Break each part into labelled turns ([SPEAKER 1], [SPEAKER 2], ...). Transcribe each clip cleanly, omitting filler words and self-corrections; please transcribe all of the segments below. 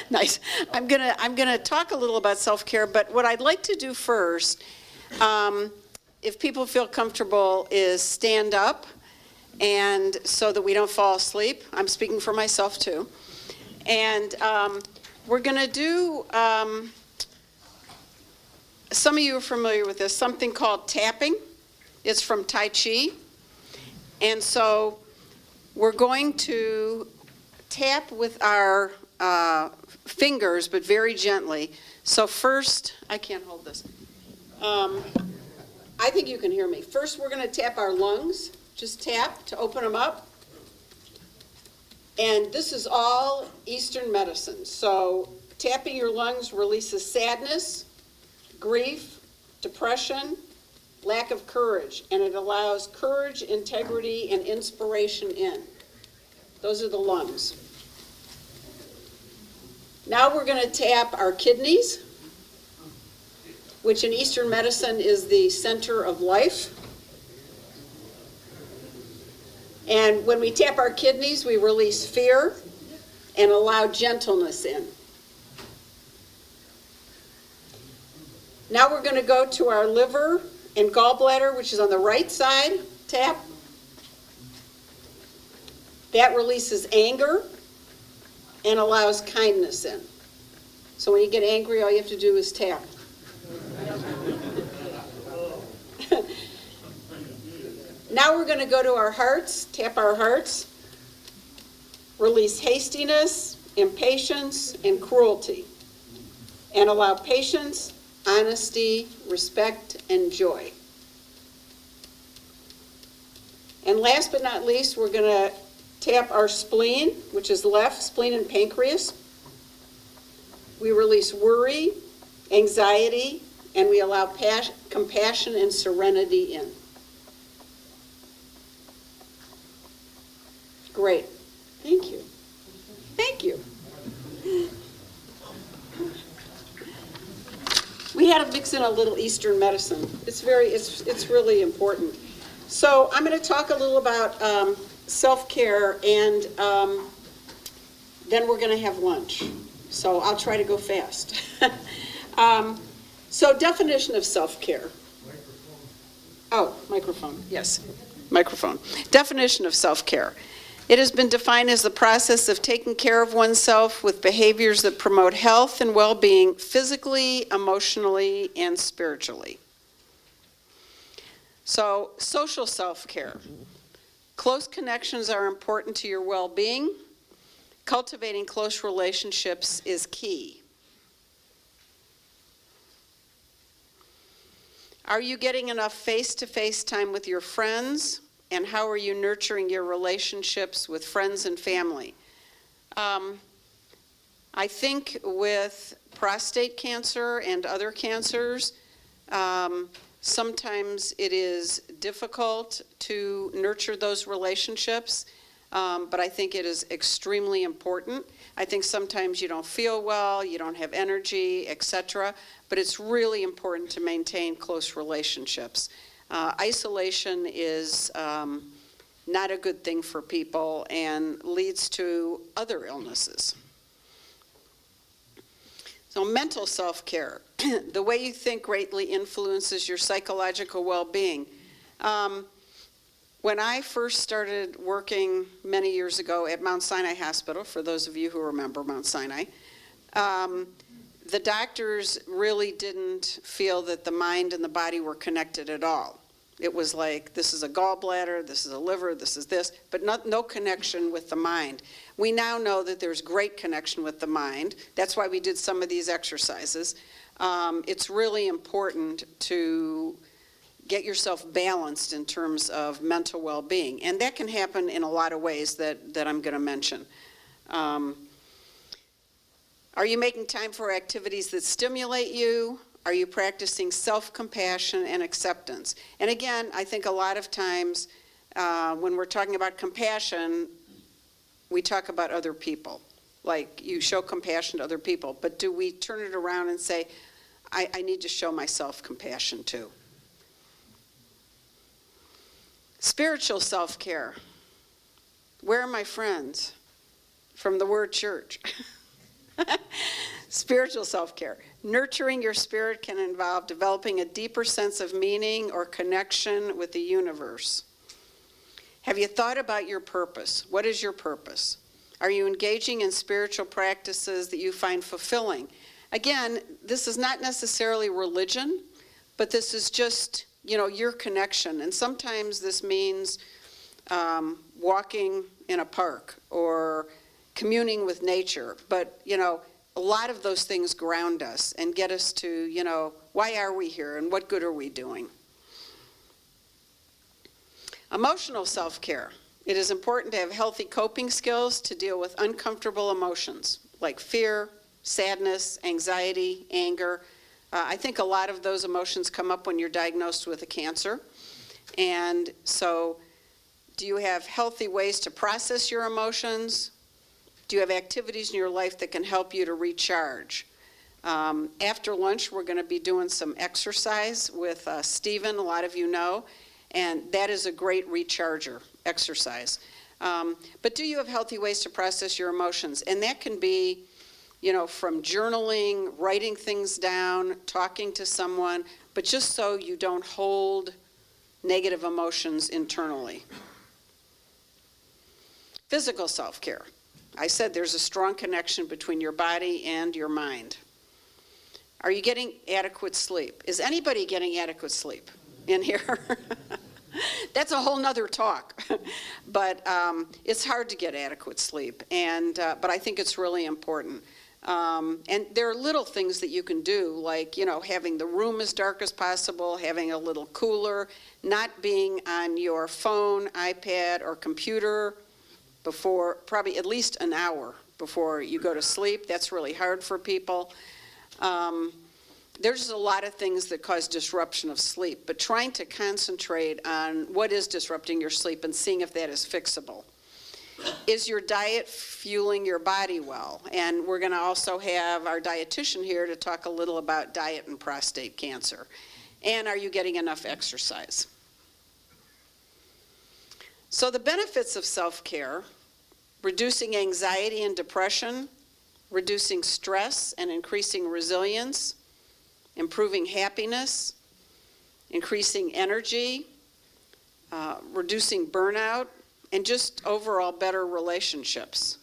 [SPEAKER 1] Nice. I'm gonna talk a little about self-care, but what I'd like to do first, if people feel comfortable, is stand up, and so that we don't fall asleep. I'm speaking for myself too. And we're gonna do, some of you are familiar with this, something called tapping. It's from Tai Chi. And so we're going to tap with our fingers, but very gently. So first, I can't hold this. I think you can hear me. First, we're going to tap our lungs. Just tap to open them up. And this is all Eastern medicine. So tapping your lungs releases sadness, grief, depression, lack of courage, and it allows courage, integrity, and inspiration in. Those are the lungs. Now we're going to tap our kidneys, which in Eastern medicine is the center of life. And when we tap our kidneys, we release fear and allow gentleness in. Now we're going to go to our liver and gallbladder, which is on the right side. Tap. That releases anger and allows kindness in. So when you get angry, all you have to do is tap. Now we're going to go to our hearts, tap our hearts, release hastiness, impatience, and cruelty, and allow patience, honesty, respect, and joy. And last but not least, we're going to tap our spleen, which is left, spleen and pancreas. We release worry, anxiety, and we allow compassion and serenity in. Great. Thank you. Thank you. We had to mix in a little Eastern medicine. It's really important. So I'm going to talk a little about self-care, and then we're going to have lunch. So I'll try to go fast. So definition of self-care. Oh, microphone, yes. Microphone. Definition of self-care. It has been defined as the process of taking care of oneself with behaviors that promote health and well-being physically, emotionally, and spiritually. So, social self-care. Close connections are important to your well-being. Cultivating close relationships is key. Are you getting enough face-to-face time with your friends? And how are you nurturing your relationships with friends and family? I think with prostate cancer and other cancers, sometimes it is difficult to nurture those relationships, but I think it is extremely important. I think sometimes you don't feel well, you don't have energy, etc., but it's really important to maintain close relationships. Isolation is not a good thing for people and leads to other illnesses. So mental self-care. The way you think greatly influences your psychological well-being. When I first started working many years ago at Mount Sinai Hospital, for those of you who remember Mount Sinai, the doctors really didn't feel that the mind and the body were connected at all. It was like, this is a gallbladder, this is a liver, this is this, but no connection with the mind. We now know that there's great connection with the mind. That's why we did some of these exercises. It's really important to get yourself balanced in terms of mental well-being. And that can happen in a lot of ways that I'm going to mention. Are you making time for activities that stimulate you? Are you practicing self-compassion and acceptance? And again, I think a lot of times when we're talking about compassion, we talk about other people. Like you show compassion to other people, but do we turn it around and say, I need to show myself compassion too? Spiritual self-care. Where are my friends? From the word church. Spiritual self-care. Nurturing your spirit can involve developing a deeper sense of meaning or connection with the universe. Have you thought about your purpose? What is your purpose? Are you engaging in spiritual practices that you find fulfilling? Again, this is not necessarily religion, but this is just, your connection. And sometimes this means walking in a park or communing with nature. But, a lot of those things ground us and get us to, why are we here and what good are we doing? Emotional self-care. It is important to have healthy coping skills to deal with uncomfortable emotions like fear, sadness, anxiety, anger. I think a lot of those emotions come up when you're diagnosed with a cancer. And so, do you have healthy ways to process your emotions? Do you have activities in your life that can help you to recharge? After lunch, we're going to be doing some exercise with Stephen, a lot of you know, and that is a great recharger exercise. But do you have healthy ways to process your emotions? And that can be, from journaling, writing things down, talking to someone, but just so you don't hold negative emotions internally. Physical self-care. I said there's a strong connection between your body and your mind. Are you getting adequate sleep? Is anybody getting adequate sleep in here? That's a whole nother talk. But it's hard to get adequate sleep, and but I think it's really important. And there are little things that you can do, like, having the room as dark as possible, having a little cooler, not being on your phone, iPad, or computer before, probably at least an hour before you go to sleep. That's really hard for people. There's a lot of things that cause disruption of sleep, but trying to concentrate on what is disrupting your sleep and seeing if that is fixable. Is your diet fueling your body well? And we're going to also have our dietitian here to talk a little about diet and prostate cancer. And are you getting enough exercise? So the benefits of self-care: reducing anxiety and depression, reducing stress and increasing resilience, improving happiness, increasing energy, reducing burnout, and just overall better relationships.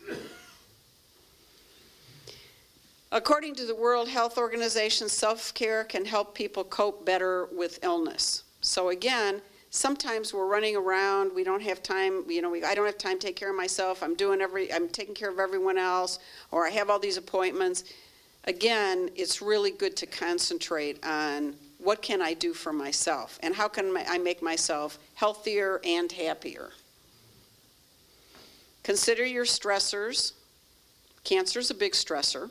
[SPEAKER 1] According to the World Health Organization, self-care can help people cope better with illness. So again, sometimes we're running around, we don't have time, I don't have time to take care of myself, I'm taking care of everyone else, or I have all these appointments. Again, it's really good to concentrate on what can I do for myself, and how can I make myself healthier and happier. Consider your stressors. Cancer's a big stressor.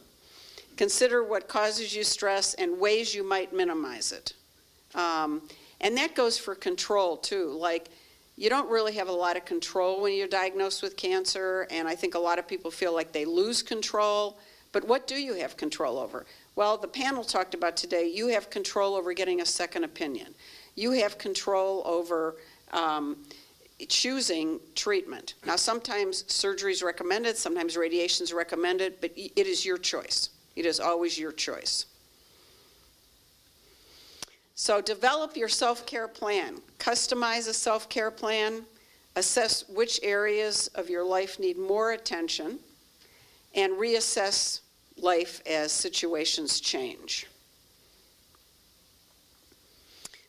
[SPEAKER 1] Consider what causes you stress and ways you might minimize it. And that goes for control too. Like, you don't really have a lot of control when you're diagnosed with cancer, and I think a lot of people feel like they lose control. But what do you have control over? Well, the panel talked about today, you have control over getting a second opinion. You have control over choosing treatment. Now, sometimes surgery is recommended, sometimes radiation is recommended, but it is your choice. It is always your choice. So develop your self-care plan. Customize a self-care plan. Assess which areas of your life need more attention, and reassess life as situations change.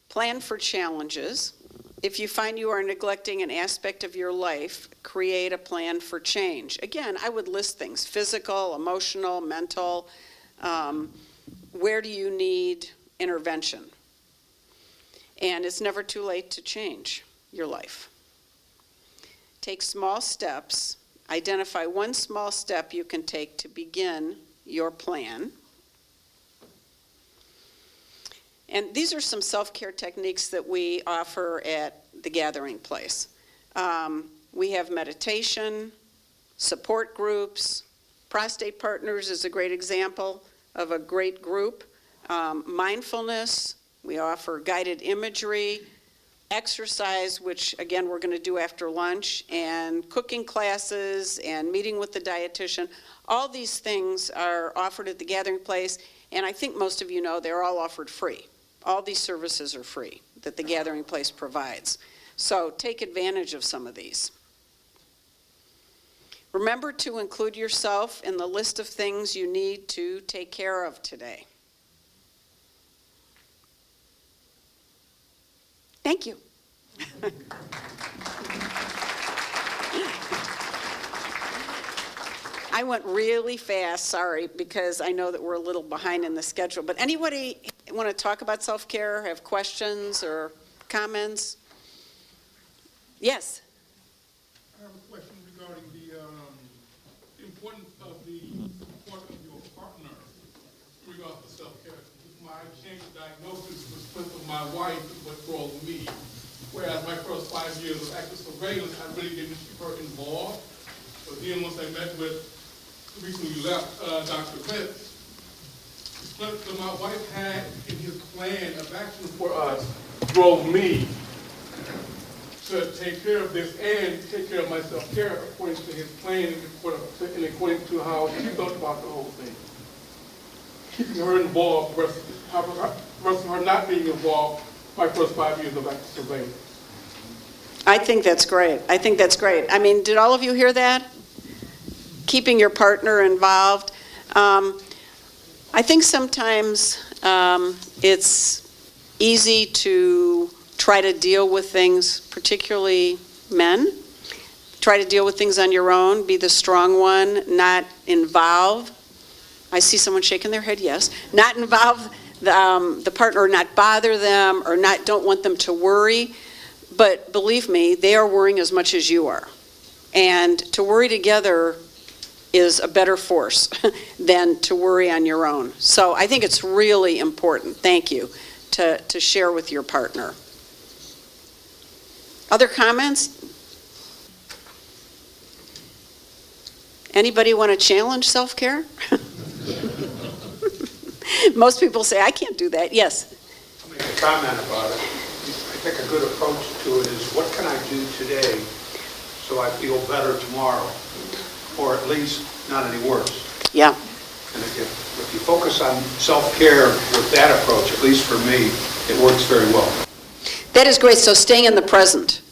[SPEAKER 1] Plan for challenges. If you find you are neglecting an aspect of your life, create a plan for change. Again, I would list things: physical, emotional, mental. Where do you need intervention? And it's never too late to change your life. Take small steps. Identify one small step you can take to begin your plan. And these are some self-care techniques that we offer at the Gathering Place. We have meditation, support groups. Prostate Partners is a great example of a great group. Mindfulness. We offer guided imagery, exercise, which again we're going to do after lunch, and cooking classes and meeting with the dietitian. All these things are offered at the Gathering Place, and I think most of you know they're all offered free. All these services are free that the Gathering Place provides. So take advantage of some of these. Remember to include yourself in the list of things you need to take care of today. Thank you. I went really fast, sorry, because I know that we're a little behind in the schedule. But anybody want to talk about self-care, have questions or comments? Yes?
[SPEAKER 2] I have a question regarding the importance of the support of your partner regarding self-care. My change of diagnosis was split with my wife is what drove me. Whereas my first 5 years of active surveillance, I really didn't keep her involved. But then once I met with, recently left, Dr. Pitts, so my wife had in his plan of action for us, drove me to take care of this and take care of my self-care according to his plan and according to how she felt about the whole thing. Keeping her involved versus her not being involved my first 5 years of active surveillance.
[SPEAKER 1] I think that's great. I think that's great. I mean, did all of you hear that? Keeping your partner involved. I think sometimes it's easy to try to deal with things, particularly men. Try to deal with things on your own, be the strong one, not involve. I see someone shaking their head, yes. Not involve the partner, or not bother them, or don't want them to worry. But believe me, they are worrying as much as you are. And to worry together is a better force than to worry on your own. So I think it's really important, thank you, to share with your partner. Other comments? Anybody want to challenge self-care? Most people say, I can't do that. Yes?
[SPEAKER 3] I'll make a comment about it. I think a good approach to it is, what can I do today so I feel better tomorrow? Or at least not any worse.
[SPEAKER 1] Yeah.
[SPEAKER 3] And if you focus on self-care with that approach, at least for me, it works very well.
[SPEAKER 1] That is great. So staying in the present,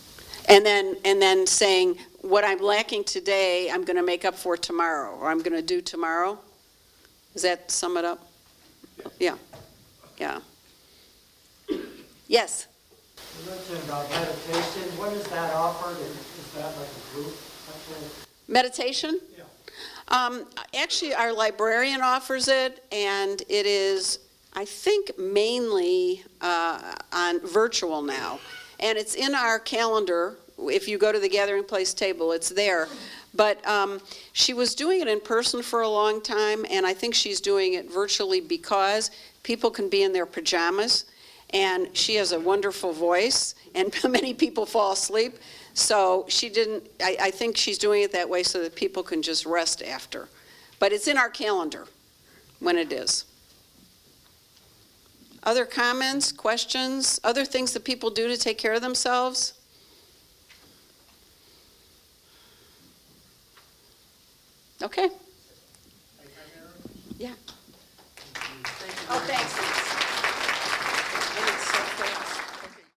[SPEAKER 1] and then saying, what I'm lacking today, I'm going to make up for tomorrow, or I'm going to do tomorrow. Does that sum it up? Yeah. Yeah. Yes?
[SPEAKER 4] You mentioned about meditation. When is that offered? Is that like a group?
[SPEAKER 1] Meditation?
[SPEAKER 4] Yeah.
[SPEAKER 1] Actually, our librarian offers it, and it is, I think, mainly on virtual now. And it's in our calendar. If you go to the Gathering Place table, it's there. But she was doing it in person for a long time, and I think she's doing it virtually because people can be in their pajamas, and she has a wonderful voice, and many people fall asleep. So she didn't, I think she's doing it that way so that people can just rest after. But it's in our calendar when it is. Other comments, questions, other things that people do to take care of themselves? Okay. Yeah. Oh, thanks.